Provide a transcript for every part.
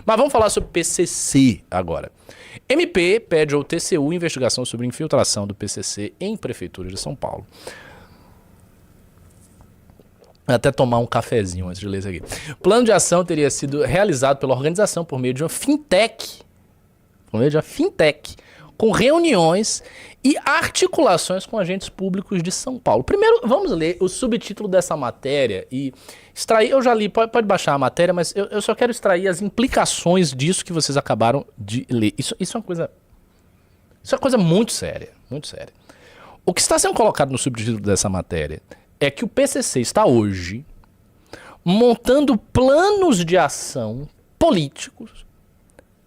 Mas vamos falar sobre PCC agora. MP pede ao TCU investigação sobre infiltração do PCC em Prefeitura de São Paulo. Vou até tomar um cafezinho antes de ler isso aqui. O plano de ação teria sido realizado pela organização por meio de uma fintech. Com reuniões e articulações com agentes públicos de São Paulo. Primeiro, vamos ler o subtítulo dessa matéria e extrair. Eu já li, pode baixar a matéria, mas eu só quero extrair as implicações disso que vocês acabaram de ler. Isso é uma coisa. Isso é uma coisa muito séria. Muito séria. O que está sendo colocado no subtítulo dessa matéria é que o PCC está hoje montando planos de ação políticos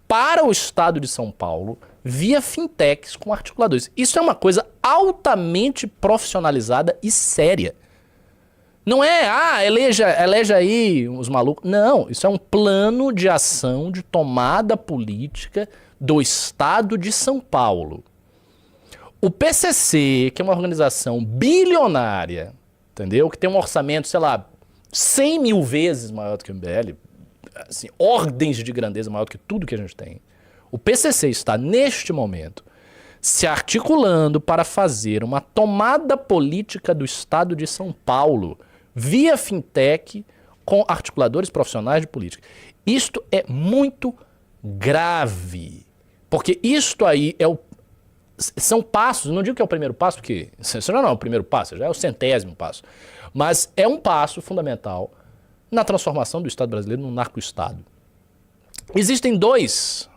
para o estado de São Paulo via fintechs com articuladores. Isso é uma coisa altamente profissionalizada e séria. Não é, eleja aí os malucos. Não, isso é um plano de ação de tomada política do estado de São Paulo. O PCC, que é uma organização bilionária, entendeu? Que tem um orçamento, sei lá, 100 mil vezes maior do que o MBL, assim, ordens de grandeza maior do que tudo que a gente tem. O PCC está, neste momento, se articulando para fazer uma tomada política do estado de São Paulo via fintech com articuladores profissionais de política. Isto é muito grave, porque isto aí são passos, não digo que é o primeiro passo, porque isso não é o primeiro passo, já é o 100º passo, mas é um passo fundamental na transformação do Estado brasileiro num narco-estado. Existem dois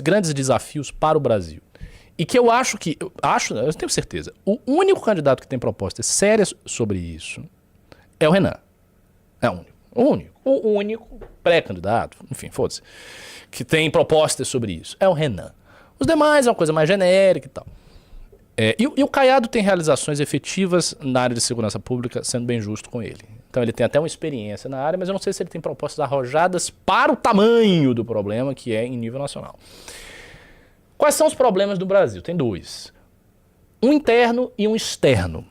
grandes desafios para o Brasil. E que eu tenho certeza, o único candidato que tem propostas sérias sobre isso é o Renan. É o único pré-candidato, enfim, foda-se, que tem propostas sobre isso. É o Renan. Os demais é uma coisa mais genérica e tal. E o Caiado tem realizações efetivas na área de segurança pública, sendo bem justo com ele. Então ele tem até uma experiência na área, mas eu não sei se ele tem propostas arrojadas para o tamanho do problema que é em nível nacional. Quais são os problemas do Brasil? Tem dois. Um interno e um externo.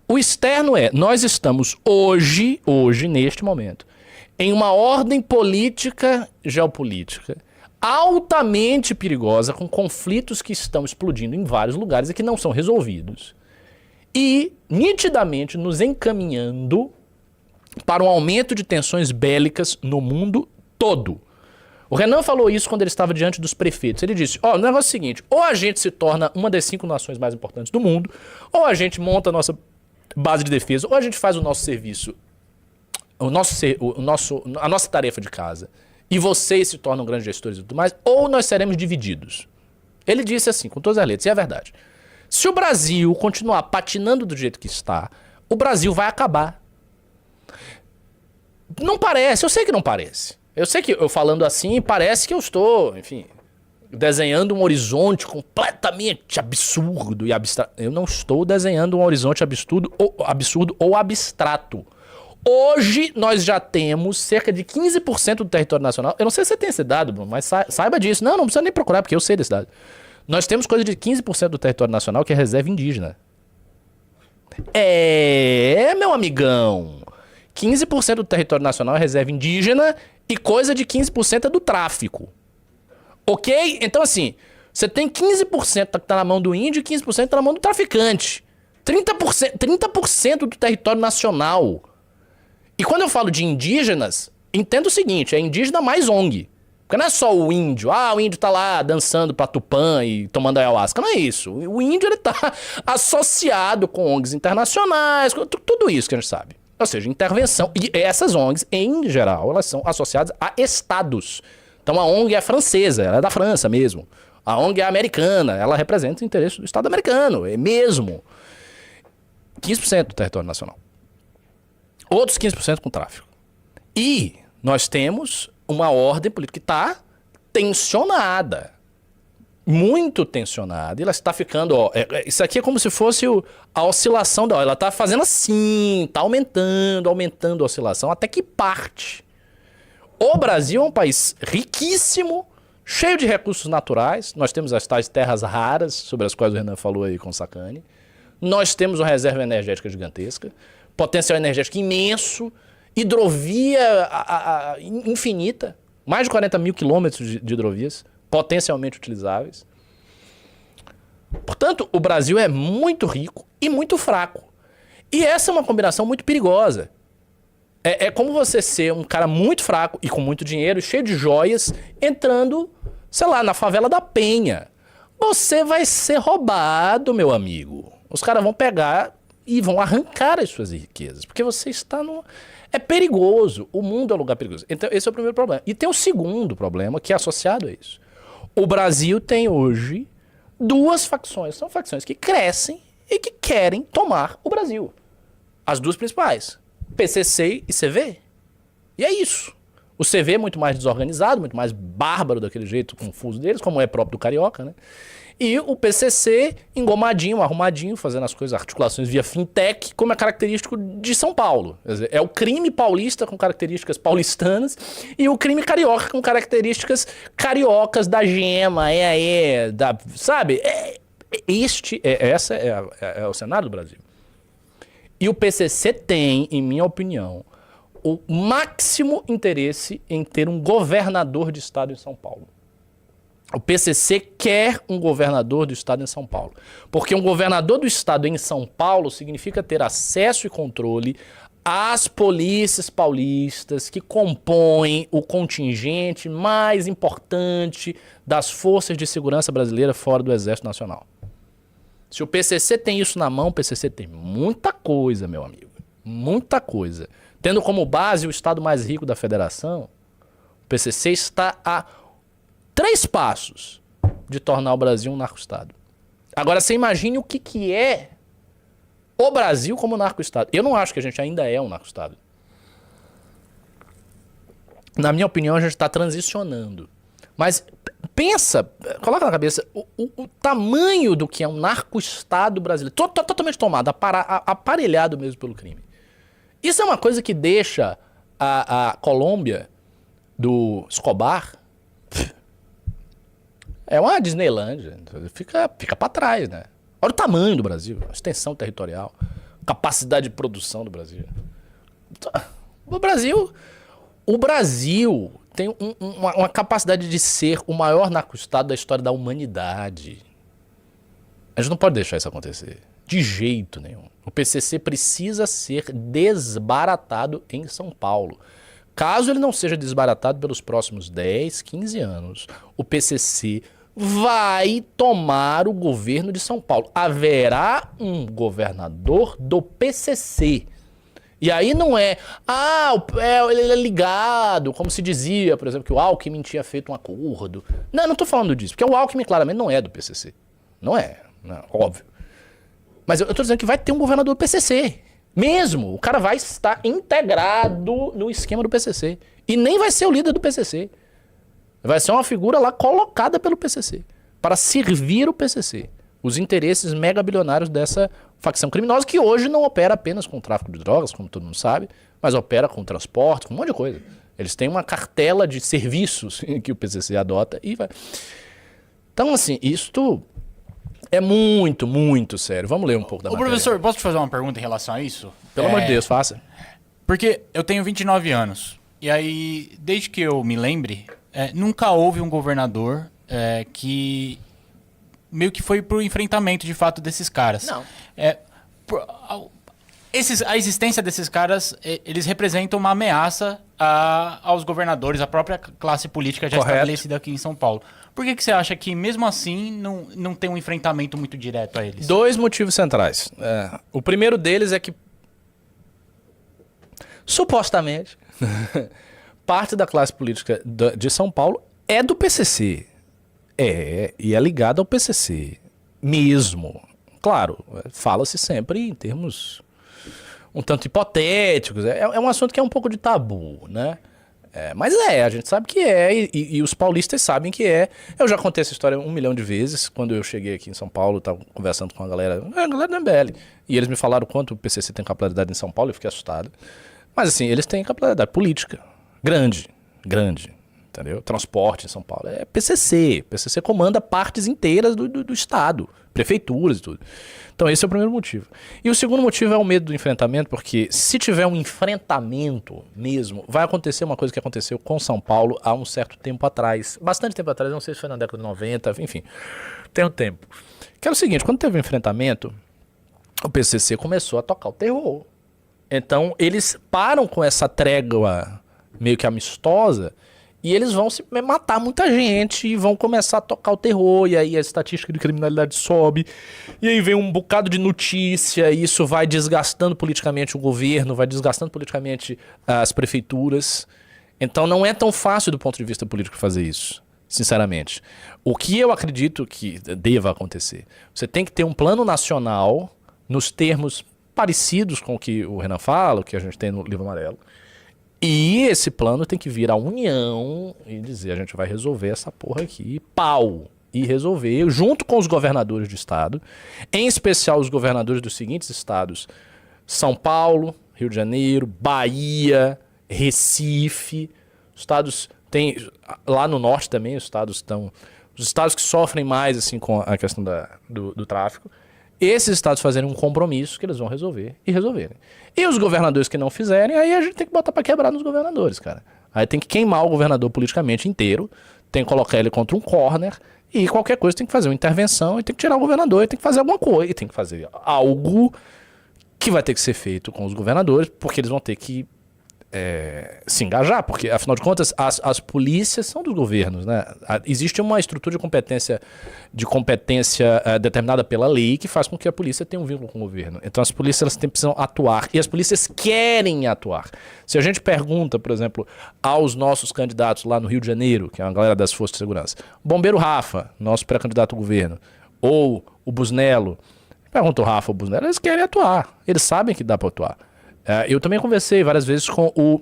O externo nós estamos hoje, neste momento, em uma ordem política, geopolítica, altamente perigosa, com conflitos que estão explodindo em vários lugares e que não são resolvidos. E, nitidamente, nos encaminhando para um aumento de tensões bélicas no mundo todo. O Renan falou isso quando ele estava diante dos prefeitos. Ele disse, o negócio é o seguinte, ou a gente se torna uma das 5 nações mais importantes do mundo, ou a gente monta a nossa base de defesa, ou a gente faz o nosso serviço, a nossa tarefa de casa, e vocês se tornam grandes gestores e tudo mais, ou nós seremos divididos. Ele disse assim, com todas as letras, e é verdade. Se o Brasil continuar patinando do jeito que está, o Brasil vai acabar. Não parece, eu sei que não parece. Eu sei que eu falando assim, parece que eu estou, enfim, desenhando um horizonte completamente absurdo e abstrato. Eu não estou desenhando um horizonte absurdo ou abstrato. Hoje nós já temos cerca de 15% do território nacional. Eu não sei se você tem esse dado, Bruno, mas saiba disso. Não precisa nem procurar, porque eu sei desse dado. Nós temos coisa de 15% do território nacional que é reserva indígena. Meu amigão. 15% do território nacional é reserva indígena e coisa de 15% é do tráfico. Ok? Então, assim, você tem 15% que tá na mão do índio e 15% tá na mão do traficante. 30% do território nacional. E quando eu falo de indígenas, entenda o seguinte, é indígena mais ONG. Porque não é só o índio, o índio tá lá dançando pra Tupã e tomando ayahuasca, não é isso. O índio, ele tá associado com ONGs internacionais, com tudo isso que a gente sabe. Ou seja, intervenção. E essas ONGs, em geral, elas são associadas a estados. Então a ONG é francesa, ela é da França mesmo. A ONG é americana, ela representa o interesse do Estado americano, é mesmo. 15% do território nacional. Outros 15% com tráfico. E nós temos uma ordem política que está tensionada. Muito tensionada. E ela está ficando, isso aqui é como se fosse a oscilação da... Ela está fazendo assim, está aumentando a oscilação, até que parte. O Brasil é um país riquíssimo, cheio de recursos naturais. Nós temos as tais terras raras, sobre as quais o Renan falou aí com o Sacani. Nós temos uma reserva energética gigantesca, potencial energético imenso, hidrovia infinita. Mais de 40 mil quilômetros de hidrovias potencialmente utilizáveis. Portanto, o Brasil é muito rico e muito fraco. E essa é uma combinação muito perigosa. É como você ser um cara muito fraco e com muito dinheiro, cheio de joias, entrando, sei lá, na favela da Penha. Você vai ser roubado, meu amigo. Os caras vão pegar e vão arrancar as suas riquezas. Porque você está no... É perigoso. O mundo é um lugar perigoso. Então, esse é o primeiro problema. E tem o segundo problema que é associado a isso. O Brasil tem hoje duas facções. São facções que crescem e que querem tomar o Brasil. As duas principais. PCC e CV. E é isso. O CV é muito mais desorganizado, muito mais bárbaro daquele jeito confuso deles, como é próprio do carioca, né? E o PCC engomadinho, arrumadinho, fazendo as coisas, articulações via fintech, como é característico de São Paulo. Quer dizer, é o crime paulista com características paulistanas e o crime carioca com características cariocas da gema, sabe? Essa é o cenário do Brasil. E o PCC tem, em minha opinião, o máximo interesse em ter um governador de estado em São Paulo. O PCC quer um governador do estado em São Paulo. Porque um governador do estado em São Paulo significa ter acesso e controle às polícias paulistas que compõem o contingente mais importante das forças de segurança brasileiras fora do Exército Nacional. Se o PCC tem isso na mão, o PCC tem muita coisa, meu amigo. Muita coisa. Tendo como base o estado mais rico da federação, o PCC está a 3 passos de tornar o Brasil um narco-estado. Agora, você imagine o que é o Brasil como narco-estado. Eu não acho que a gente ainda é um narco-estado. Na minha opinião, a gente está transicionando. Mas pensa, coloca na cabeça o tamanho do que é um narco-estado brasileiro. Totalmente tomado, aparelhado mesmo pelo crime. Isso é uma coisa que deixa a Colômbia do Escobar... É uma Disneylândia, fica pra trás, né? Olha o tamanho do Brasil, a extensão territorial, capacidade de produção do Brasil. O Brasil tem uma capacidade de ser o maior narco-estado da história da humanidade. A gente não pode deixar isso acontecer, de jeito nenhum. O PCC precisa ser desbaratado em São Paulo. Caso ele não seja desbaratado pelos próximos 10, 15 anos, o PCC vai tomar o governo de São Paulo. Haverá um governador do PCC. E aí não ele é ligado, como se dizia, por exemplo, que o Alckmin tinha feito um acordo. Não tô falando disso, porque o Alckmin claramente não é do PCC. Não é, óbvio. Mas eu tô dizendo que vai ter um governador do PCC. Mesmo, o cara vai estar integrado no esquema do PCC. E nem vai ser o líder do PCC. Vai ser uma figura lá colocada pelo PCC. Para servir o PCC. Os interesses megabilionários dessa facção criminosa que hoje não opera apenas com o tráfico de drogas, como todo mundo sabe, mas opera com transporte, com um monte de coisa. Eles têm uma cartela de serviços que o PCC adota e vai... Então, assim, isto... é muito, muito sério. Vamos ler um pouco da matéria. Professor, posso te fazer uma pergunta em relação a isso? Pelo amor de Deus, faça. Porque eu tenho 29 anos. E aí, desde que eu me lembre, nunca houve um governador que meio que foi pro enfrentamento, de fato, desses caras. Não. A existência desses caras, eles representam uma ameaça aos governadores, à própria classe política já estabelecida aqui em São Paulo. Por que você acha que, mesmo assim, não tem um enfrentamento muito direto a eles? 2 motivos centrais. O primeiro deles é que, supostamente, parte da classe política de São Paulo é do PCC. E é ligada ao PCC. Mesmo. Claro, fala-se sempre em termos um tanto hipotéticos. É um assunto que é um pouco de tabu, né? Mas a gente sabe que e os paulistas sabem que é. Eu já contei essa história 1 milhão de vezes. Quando eu cheguei aqui em São Paulo, estava conversando com a galera do MBL. E eles me falaram quanto o PCC tem capilaridade em São Paulo, eu fiquei assustado. Mas assim, eles têm capilaridade política. Grande. entendeu? Transporte em São Paulo. É PCC. PCC comanda partes inteiras do Estado, prefeituras e tudo. Então esse é o primeiro motivo. E o segundo motivo é o medo do enfrentamento, porque se tiver um enfrentamento mesmo, vai acontecer uma coisa que aconteceu com São Paulo há um certo tempo atrás. Bastante tempo atrás, não sei se foi na década de 90, enfim. Tem um tempo. Que era o seguinte, quando teve um enfrentamento, o PCC começou a tocar o terror. Então eles param com essa trégua meio que amistosa e eles vão se matar muita gente e vão começar a tocar o terror, e aí a estatística de criminalidade sobe, e aí vem um bocado de notícia, e isso vai desgastando politicamente o governo, vai desgastando politicamente as prefeituras. Então não é tão fácil do ponto de vista político fazer isso, sinceramente. O que eu acredito que deva acontecer? Você tem que ter um plano nacional nos termos parecidos com o que o Renan fala, o que a gente tem no Livro Amarelo. E esse plano tem que vir à União e dizer, a gente vai resolver essa porra aqui, pau. E resolver, junto com os governadores do estado, em especial os governadores dos seguintes estados: São Paulo, Rio de Janeiro, Bahia, Recife. Os estados tem lá no norte também, os estados que sofrem mais assim com a questão do tráfico. Esses estados fazerem um compromisso que eles vão resolver e resolverem. E os governadores que não fizerem, aí a gente tem que botar pra quebrar nos governadores, cara. Aí tem que queimar o governador politicamente inteiro, tem que colocar ele contra um corner, e qualquer coisa tem que fazer uma intervenção, e tem que tirar o governador, e tem que fazer alguma coisa, e tem que fazer algo que vai ter que ser feito com os governadores, porque eles vão ter que se engajar, porque afinal de contas as polícias são dos governos, né? Existe uma estrutura de competência determinada pela lei que faz com que a polícia tenha um vínculo com o governo. Então as polícias elas precisam atuar, e as polícias querem atuar. Se a gente pergunta, por exemplo, aos nossos candidatos lá no Rio de Janeiro, que é uma galera das Forças de Segurança, Bombeiro Rafa, nosso pré-candidato ao governo, ou o Busnello, pergunta o Rafa ou o Busnello, eles querem atuar, eles sabem que dá para atuar. Eu também conversei várias vezes com o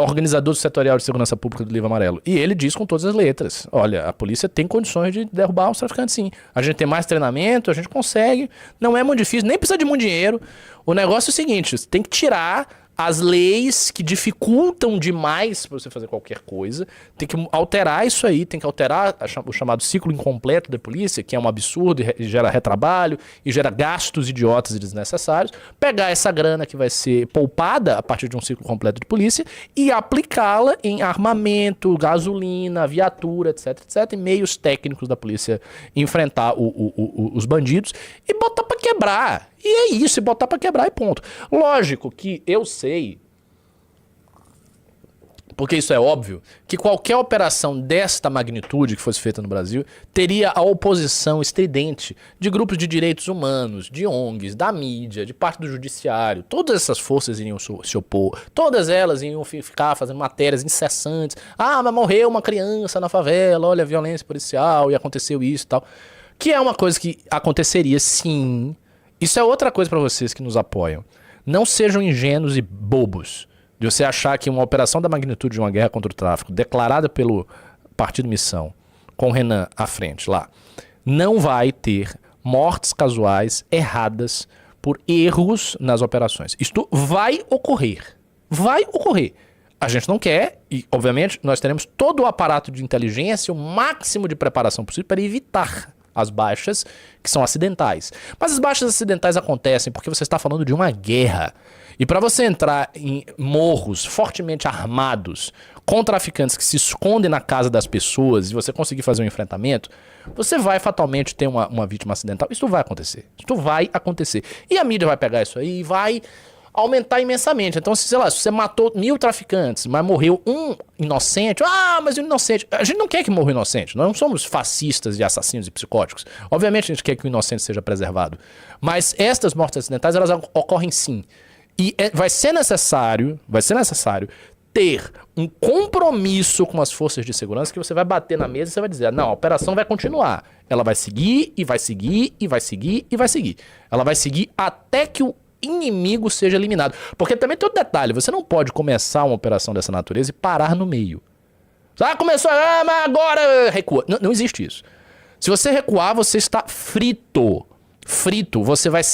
organizador do setorial de segurança pública do Livro Amarelo. E ele diz com todas as letras: olha, a polícia tem condições de derrubar os traficantes, sim. A gente tem mais treinamento, a gente consegue. Não é muito difícil, nem precisa de muito dinheiro. O negócio é o seguinte: você tem que tirar as leis que dificultam demais para você fazer qualquer coisa, tem que alterar isso aí, tem que alterar o chamado ciclo incompleto da polícia, que é um absurdo e gera retrabalho e gera gastos idiotas e desnecessários, pegar essa grana que vai ser poupada a partir de um ciclo completo de polícia e aplicá-la em armamento, gasolina, viatura, etc, etc, e meios técnicos da polícia enfrentar os bandidos e botar para quebrar. E é isso, e botar pra quebrar e ponto. Lógico que eu sei, porque isso é óbvio, que qualquer operação desta magnitude que fosse feita no Brasil teria a oposição estridente de grupos de direitos humanos, de ONGs, da mídia, de parte do judiciário. Todas essas forças iriam se opor, todas elas iriam ficar fazendo matérias incessantes. Ah, mas morreu uma criança na favela, olha a violência policial e aconteceu isso e tal. Que é uma coisa que aconteceria sim. Isso é outra coisa para vocês que nos apoiam. Não sejam ingênuos e bobos de você achar que uma operação da magnitude de uma guerra contra o tráfico, declarada pelo Partido Missão, com o Renan à frente lá, não vai ter mortes casuais erradas por erros nas operações. Isto vai ocorrer. Vai ocorrer. A gente não quer, e obviamente nós teremos todo o aparato de inteligência, o máximo de preparação possível para evitar as baixas que são acidentais. Mas as baixas acidentais acontecem porque você está falando de uma guerra. E para você entrar em morros fortemente armados com traficantes que se escondem na casa das pessoas e você conseguir fazer um enfrentamento, você vai fatalmente ter uma vítima acidental. Isso vai acontecer. Isso vai acontecer. E a mídia vai pegar isso aí e vai aumentar imensamente. Então, sei lá, se você matou 1000 traficantes, mas morreu um inocente, mas o inocente... A gente não quer que morra o inocente. Nós não somos fascistas e assassinos e psicóticos. Obviamente a gente quer que o inocente seja preservado. Mas estas mortes acidentais, elas ocorrem sim. E vai ser necessário ter um compromisso com as forças de segurança que você vai bater na mesa e você vai dizer, não, a operação vai continuar. Ela vai seguir, e vai seguir, e vai seguir, e vai seguir. Ela vai seguir até que o inimigo seja eliminado. Porque também tem outro detalhe, você não pode começar uma operação dessa natureza e parar no meio. Começou, mas agora recua. Não existe isso. Se você recuar, você está frito. Frito, você vai ser